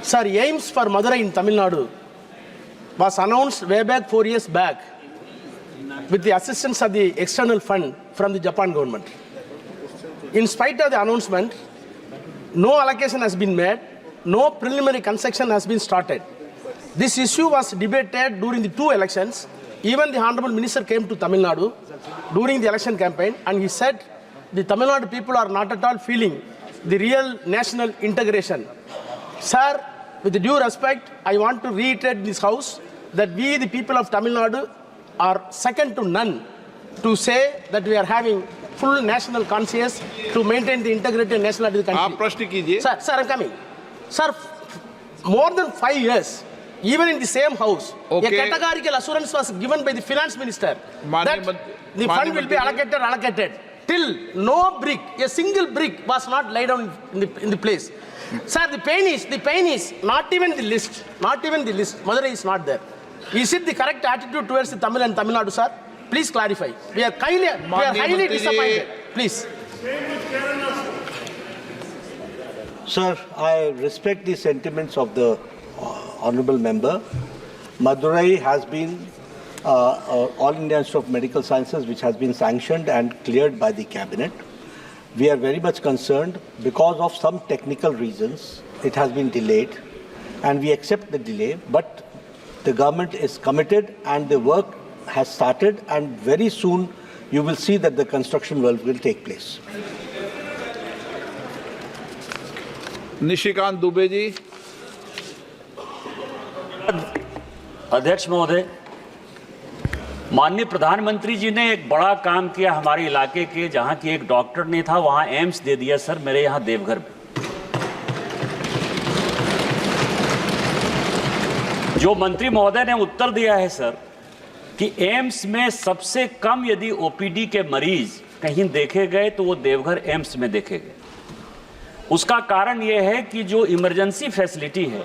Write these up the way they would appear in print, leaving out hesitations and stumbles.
Sir, aims for Madurai in Tamil Nadu was announced way back 4 years back with the assistance of the external fund from the Japan government. In spite of the announcement, no allocation has been made, no preliminary construction has been started. This issue was debated during the 2 elections. Even the Honorable Minister came to Tamil Nadu during the election campaign and he said the Tamil Nadu people are not at all feeling the real national integration. Sir, with due respect, I want to reiterate in this house that we, the people of Tamil Nadu, are second to none to say that we are having full national conscience to maintain the integrity and nationality of the country. आप प्रश्न कीजिए. Sir, I'm coming. Sir, more than 5 years, even in the same house, Okay. a categorical assurance was given by the finance minister माननीय that the fund will be allocated. Till no brick, a single brick was not laid down in the place. Sir, the pain is not even the list. Madurai is not there. Is it the correct attitude towards the Tamil and Tamil Nadu, sir? Please clarify. We are highly disappointed. Please. Sir, I respect the sentiments of the honourable member. Madurai has been All India Institute of Medical Sciences, which has been sanctioned and cleared by the cabinet. We are very much concerned because of some technical reasons. It has been delayed, and we accept the delay. But the government is committed, and the work has started, and very soon you will see that the construction work will take place. Nishikant Dubey ji. अध्यक्ष महोदय, माननीय प्रधानमंत्री जी ने एक बड़ा काम किया हमारे इलाके के, जहां की एक डॉक्टर नहीं था वहां एम्स दे दिया सर, मेरे यहां देवघर में. जो मंत्री महोदय ने उत्तर दिया है सर कि एम्स में सबसे कम यदि ओपीडी के मरीज कहीं देखे गए तो वो देवघर एम्स में देखे गए. उसका कारण ये है कि जो इमरजेंसी फैसिलिटी है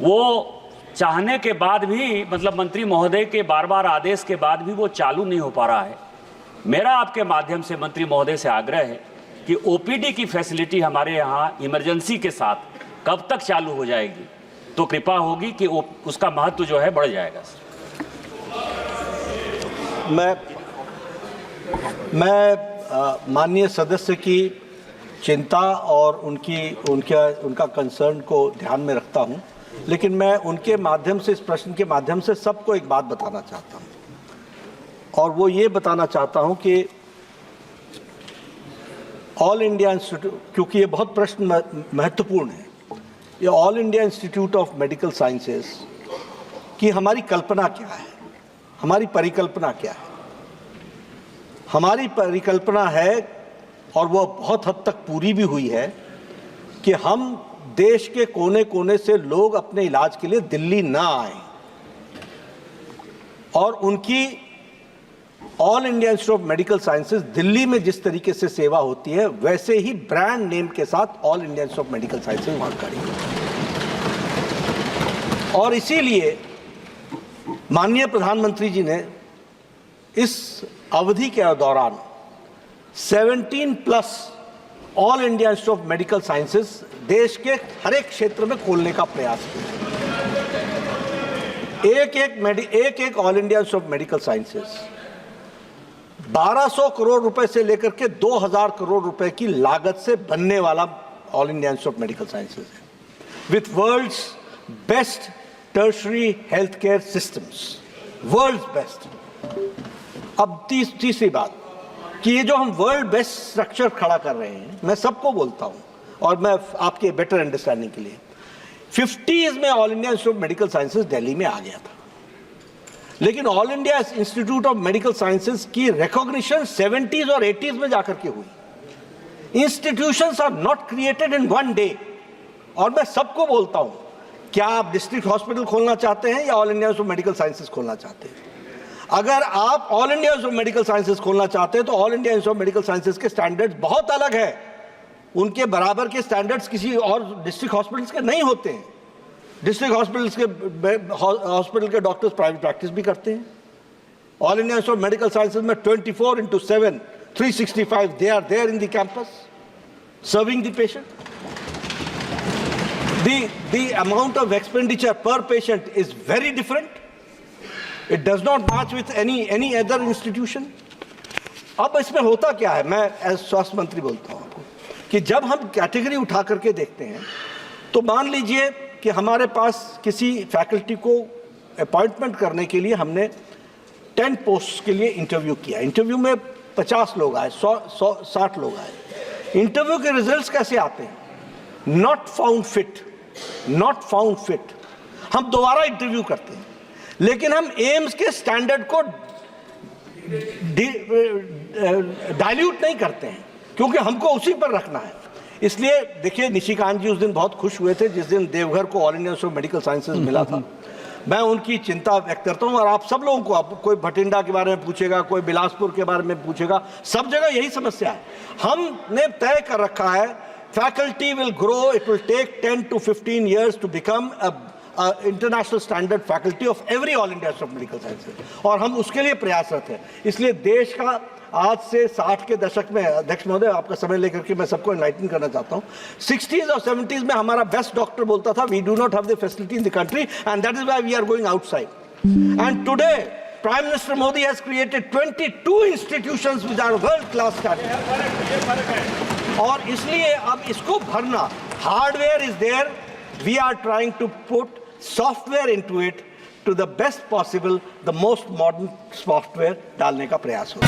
वो चाहने के बाद भी, मतलब मंत्री महोदय के बार बार आदेश के बाद भी वो चालू नहीं हो पा रहा है. मेरा आपके माध्यम से मंत्री महोदय से आग्रह है कि ओपीडी की फैसिलिटी हमारे यहाँ इमरजेंसी के साथ कब तक चालू हो जाएगी, तो कृपा होगी कि उसका महत्व जो है बढ़ जाएगा. मैं माननीय सदस्य की चिंता और उनका कंसर्न को ध्यान में रखता हूं, लेकिन मैं उनके माध्यम से, इस प्रश्न के माध्यम से सबको एक बात बताना चाहता हूं, और वो ये बताना चाहता हूं कि ऑल इंडिया इंस्टीट्यूट, क्योंकि ये बहुत प्रश्न महत्वपूर्ण है, ये all India institute of medical sciences की हमारी कल्पना क्या है, हमारी परिकल्पना क्या है. हमारी परिकल्पना है, और वो बहुत हद तक पूरी भी हुई है, कि हम देश के कोने कोने से लोग अपने इलाज के लिए दिल्ली ना आए, और उनकी all India institute of medical Sciences Delhi में जिस तरीके से सेवा होती है वैसे ही ब्रांड नेम के साथ all India institute of medical sciences वहां खड़ी है. और इसीलिए माननीय प्रधानमंत्री जी ने इस अवधि के दौरान 17+ all India institute of medical sciences देश के हर एक क्षेत्र में खोलने का प्रयास किया. एक all India institute of medical sciences 1200 crore रुपए से लेकर के 2000 करोड़ रुपए की लागत से बनने वाला all India institute of medical sciences है, with world's best tertiary health care systems, world's best. अब तीसरी बात कि ये जो हम वर्ल्ड बेस्ट स्ट्रक्चर खड़ा कर रहे हैं, मैं सबको बोलता हूं, और मैं आपके बेटर अंडरस्टैंडिंग के लिए 50s में all India institute of medical Sciences Delhi में आ गया था, लेकिन all India institute of medical Sciences की रिकॉग्निशन 70s और 80s में जाकर के हुई. Institutions are not created in one day. और मैं सबको बोलता हूं, क्या आप डिस्ट्रिक्ट हॉस्पिटल खोलना चाहते हैं या all India institute of medical sciences खोलना चाहते हैं? अगर आप all India institute of medical sciences खोलना चाहते हैं तो all India institute of medical sciences के स्टैंडर्ड्स बहुत अलग है. उनके बराबर के स्टैंडर्ड्स किसी और डिस्ट्रिक्ट हॉस्पिटल्स के नहीं होते हैं. डिस्ट्रिक्ट हॉस्पिटल के डॉक्टर्स प्राइवेट प्रैक्टिस भी करते हैं. All India institute of medical sciences में 24/7 365 they are there in the campus serving the patient. The amount of expenditure per patient is very different. It does not match with any other institution. अब इसमें होता क्या है, मैं as स्वास्थ्य मंत्री बोलता हूँ आपको कि जब हम कैटेगरी उठा करके देखते हैं तो मान लीजिए कि हमारे पास किसी फैकल्टी को अपॉइंटमेंट करने के लिए हमने 10 पोस्ट के लिए इंटरव्यू किया। इंटरव्यू में 50 लोग आए, 60 लोग आए। इंटरव्यू के रिजल्ट्स कैसे आते हैं? Not found fit, not found fit. हम दोबारा इंटरव्यू करते हैं, लेकिन हम एम्स के स्टैंडर्ड को डाइल्यूट नहीं करते हैं, क्योंकि हमको उसी पर रखना है। इसलिए देखिए, निशिकांत जी उस दिन बहुत खुश हुए थे जिस दिन देवघर को all India institute of medical sciences मिला था। मैं उनकी चिंता व्यक्त करता हूं, और आप सब लोगों को, आप कोई भटिंडा के बारे में पूछेगा, कोई बिलासपुर के बारे में पूछेगा, सब जगह यही समस्या है। हमने तय कर रखा है, faculty will grow, it will take 10 to 15 years to become a international standard faculty of every all India Institute of Medical Sciences, और हम उसके लिए प्रयासरत हैं। इसलिए देश का आज से 60 के दशक में, अध्यक्ष महोदय आपका समय लेकर के मैं सबको एनलाइटन करना चाहता हूँ, 60s और 70s में हमारा बेस्ट डॉक्टर बोलता था, we do not have the facility in the country and that is why we are going outside. And today prime minister Modi has created 22 institutions which are world class standard, और इसलिए अब इसको भरना, hardware is there, we are trying to put software into it to the best possible, the most modern software डालने का प्रयास होगा।